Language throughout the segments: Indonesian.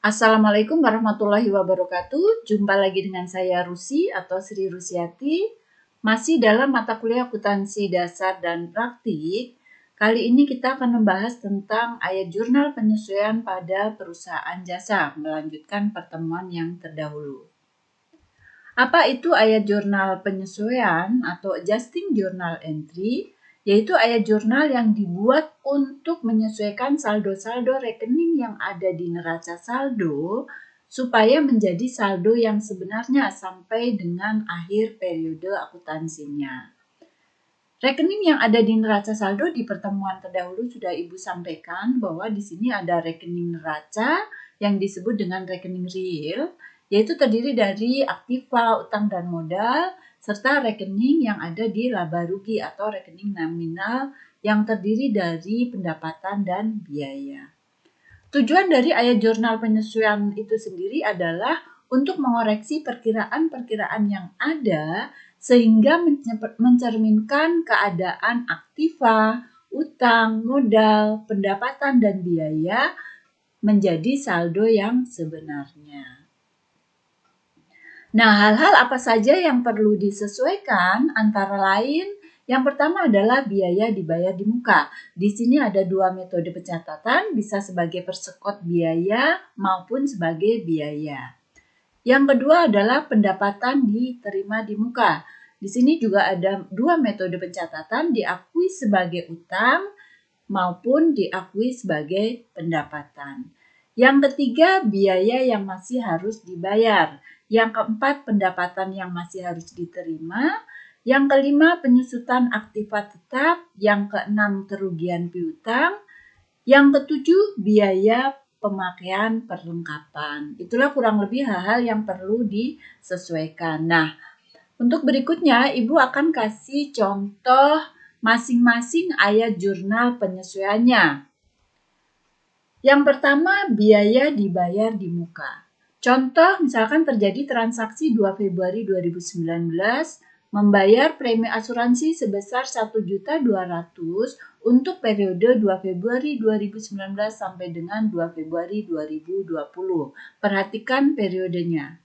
Assalamualaikum warahmatullahi wabarakatuh. Jumpa lagi dengan saya Rusi atau Sri Rusiati. Masih dalam mata kuliah akuntansi dasar dan praktik. Kali ini kita akan membahas tentang ayat jurnal penyesuaian pada perusahaan jasa, melanjutkan pertemuan yang terdahulu. Apa itu ayat jurnal penyesuaian atau adjusting journal entry? Yaitu ayat jurnal yang dibuat untuk menyesuaikan saldo-saldo rekening yang ada di neraca saldo supaya menjadi saldo yang sebenarnya sampai dengan akhir periode akuntansinya. Rekening yang ada di neraca saldo di pertemuan terdahulu sudah Ibu sampaikan bahwa di sini ada rekening neraca yang disebut dengan rekening real, yaitu terdiri dari aktiva, utang dan modal, serta rekening yang ada di laba rugi atau rekening nominal yang terdiri dari pendapatan dan biaya. Tujuan dari ayat jurnal penyesuaian itu sendiri adalah untuk mengoreksi perkiraan-perkiraan yang ada sehingga mencerminkan keadaan aktiva, utang, modal, pendapatan, dan biaya menjadi saldo yang sebenarnya. Nah, hal-hal apa saja yang perlu disesuaikan antara lain yang pertama adalah biaya dibayar di muka. Di sini ada dua metode pencatatan, bisa sebagai persekot biaya maupun sebagai biaya. Yang kedua adalah pendapatan diterima di muka. Di sini juga ada dua metode pencatatan, diakui sebagai utang maupun diakui sebagai pendapatan. Yang ketiga, biaya yang masih harus dibayar. Yang keempat, pendapatan yang masih harus diterima. Yang kelima, penyusutan aktiva tetap. Yang keenam, kerugian piutang. Yang ketujuh, biaya pemakaian perlengkapan. Itulah kurang lebih hal-hal yang perlu disesuaikan. Nah, untuk berikutnya, Ibu akan kasih contoh masing-masing ayat jurnal penyesuaiannya. Yang pertama, biaya dibayar di muka. Contoh, misalkan terjadi transaksi 2 Februari 2019, membayar premi asuransi sebesar 1.200.000 untuk periode 2 Februari 2019 sampai dengan 2 Februari 2020. Perhatikan periodenya.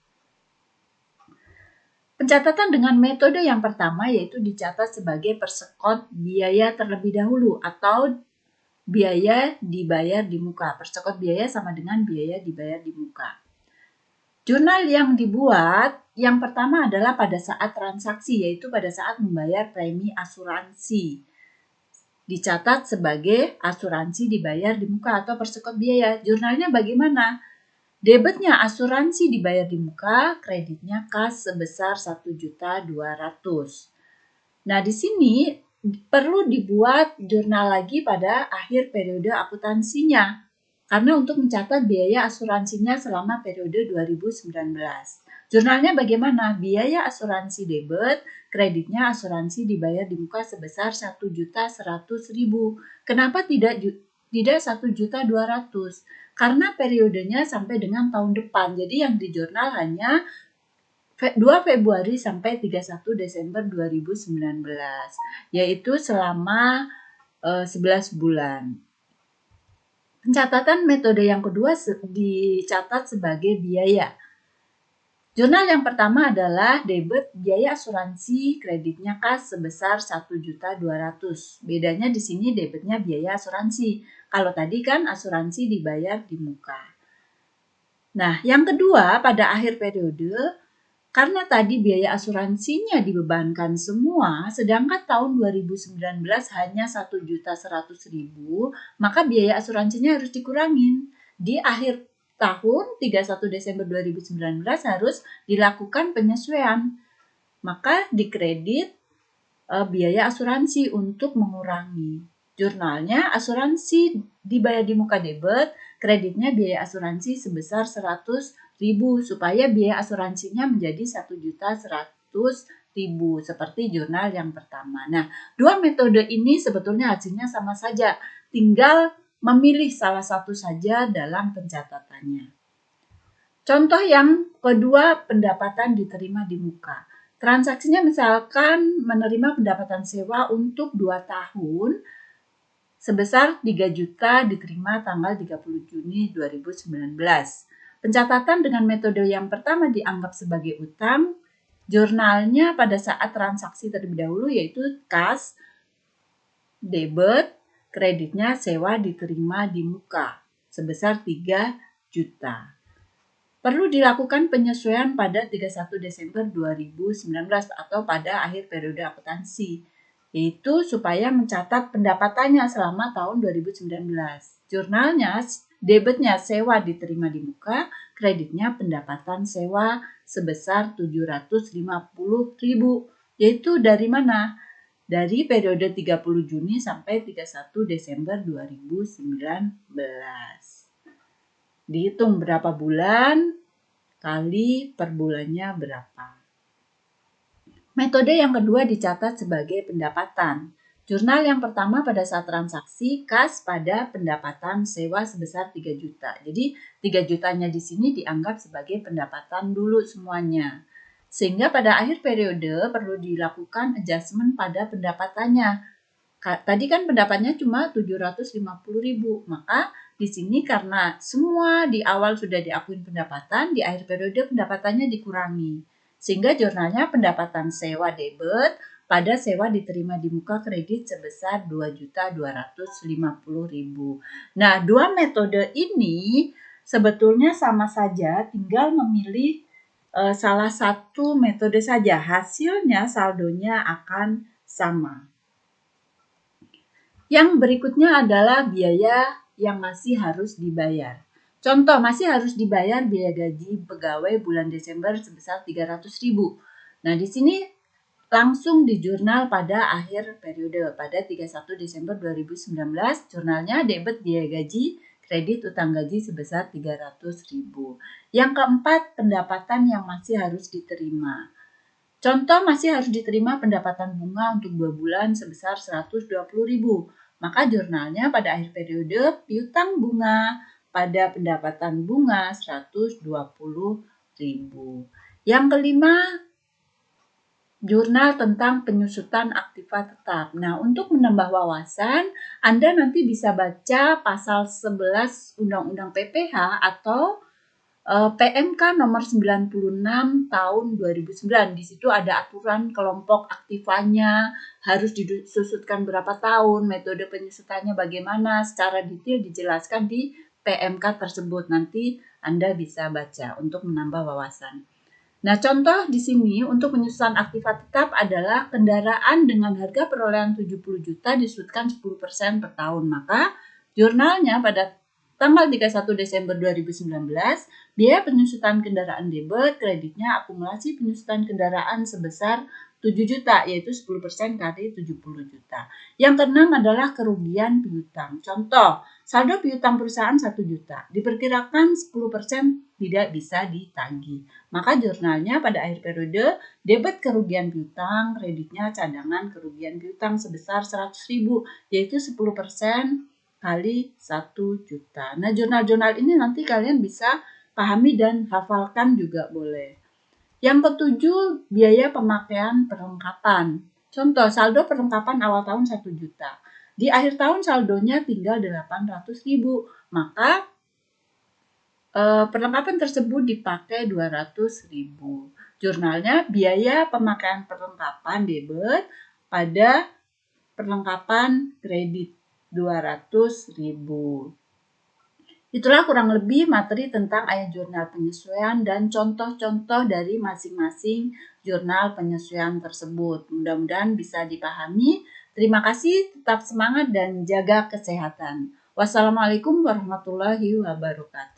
Pencatatan dengan metode yang pertama yaitu dicatat sebagai persekot biaya terlebih dahulu atau biaya dibayar di muka. Persekot biaya sama dengan biaya dibayar di muka. Jurnal yang dibuat yang pertama adalah pada saat transaksi, yaitu pada saat membayar premi asuransi. Dicatat sebagai asuransi dibayar di muka atau persekot biaya. Jurnalnya bagaimana? Debitnya asuransi dibayar di muka, kreditnya kas sebesar 1.200.000. Nah, di sini perlu dibuat jurnal lagi pada akhir periode akuntansinya. Karena untuk mencatat biaya asuransinya selama periode 2019. Jurnalnya bagaimana? Biaya asuransi debit, kreditnya asuransi dibayar di muka sebesar 1.100.000. Kenapa tidak 1.200.000? Karena periodenya sampai dengan tahun depan. Jadi yang di jurnal hanya 2 Februari sampai 31 Desember 2019, yaitu selama 11 bulan. Pencatatan metode yang kedua dicatat sebagai biaya. Jurnal yang pertama adalah debit biaya asuransi, kreditnya kas sebesar 1.200.000. Bedanya di sini debitnya biaya asuransi. Kalau tadi kan asuransi dibayar di muka. Nah, yang kedua pada akhir periode, karena tadi biaya asuransinya dibebankan semua, sedangkan tahun 2019 hanya 1.100.000, maka biaya asuransinya harus dikurangin. Di akhir tahun 31 Desember 2019 harus dilakukan penyesuaian. Maka dikredit biaya asuransi untuk mengurangi. Jurnalnya asuransi dibayar di muka debit, kreditnya biaya asuransi sebesar 100.000 supaya biaya asuransinya menjadi 1.100.000 seperti jurnal yang pertama. Nah, dua metode ini sebetulnya hasilnya sama saja, tinggal memilih salah satu saja dalam pencatatannya. Contoh yang kedua, pendapatan diterima di muka. Transaksinya misalkan menerima pendapatan sewa untuk 2 tahun sebesar 3 juta diterima tanggal 30 Juni 2019. Pencatatan dengan metode yang pertama dianggap sebagai utang. Jurnalnya pada saat transaksi terlebih dahulu yaitu kas, debit, kreditnya sewa diterima di muka sebesar 3 juta. Perlu dilakukan penyesuaian pada 31 Desember 2019 atau pada akhir periode akuntansi, yaitu supaya mencatat pendapatannya selama tahun 2019. Jurnalnya, debitnya sewa diterima di muka, kreditnya pendapatan sewa sebesar 750.000, yaitu dari mana? Dari periode 30 Juni sampai 31 Desember 2019. Dihitung berapa bulan kali per bulannya berapa. Metode yang kedua dicatat sebagai pendapatan. Jurnal yang pertama pada saat transaksi kas pada pendapatan sewa sebesar 3 juta. Jadi 3 jutanya di sini dianggap sebagai pendapatan dulu semuanya. Sehingga pada akhir periode perlu dilakukan adjustment pada pendapatannya. Tadi kan pendapatnya cuma 750.000, maka di sini karena semua di awal sudah diakui pendapatan, di akhir periode pendapatannya dikurangi. Sehingga jurnalnya pendapatan sewa debit pada sewa diterima di muka kredit sebesar 2.250.000. Nah, dua metode ini sebetulnya sama saja, tinggal memilih salah satu metode saja. Hasilnya saldonya akan sama. Yang berikutnya adalah biaya yang masih harus dibayar. Contoh, masih harus dibayar biaya gaji pegawai bulan Desember sebesar 300.000. Nah, di sini langsung di jurnal pada akhir periode pada 31 Desember 2019, jurnalnya debit biaya gaji, kredit utang gaji sebesar 300.000. Yang keempat, pendapatan yang masih harus diterima. Contoh, masih harus diterima pendapatan bunga untuk 2 bulan sebesar 120.000. Maka jurnalnya pada akhir periode piutang bunga pada pendapatan bunga 120.000. Yang kelima, jurnal tentang penyusutan aktiva tetap. Nah, untuk menambah wawasan, Anda nanti bisa baca pasal 11 Undang-Undang PPH atau PMK nomor 96 tahun 2009. Di situ ada aturan kelompok aktivanya, harus disusutkan berapa tahun, metode penyusutannya bagaimana, secara detail dijelaskan di PMK tersebut. Nanti Anda bisa baca untuk menambah wawasan. Nah, contoh di sini untuk penyusutan aktiva tetap adalah kendaraan dengan harga perolehan 70 juta disusutkan 10% per tahun. Maka jurnalnya pada tanggal 31 Desember 2019, biaya penyusutan kendaraan debit, kreditnya akumulasi penyusutan kendaraan sebesar 7 juta, yaitu 10% kali 70 juta. Yang keenam adalah kerugian piutang. Contoh, saldo piutang perusahaan 1 juta, diperkirakan 10% tidak bisa ditagih. Maka jurnalnya pada akhir periode, debit kerugian piutang, kreditnya cadangan kerugian piutang sebesar 100.000, yaitu 10% kali 1 juta. Nah, jurnal-jurnal ini nanti kalian bisa pahami dan hafalkan juga boleh. Yang ketujuh, biaya pemakaian perlengkapan. Contoh, saldo perlengkapan awal tahun 1 juta. Di akhir tahun saldonya tinggal 800.000. Maka perlengkapan tersebut dipakai 200.000. Jurnalnya biaya pemakaian perlengkapan debit pada perlengkapan kredit 200.000. Itulah kurang lebih materi tentang ayat jurnal penyesuaian dan contoh-contoh dari masing-masing jurnal penyesuaian tersebut. Mudah-mudahan bisa dipahami. Terima kasih, tetap semangat dan jaga kesehatan. Wassalamualaikum warahmatullahi wabarakatuh.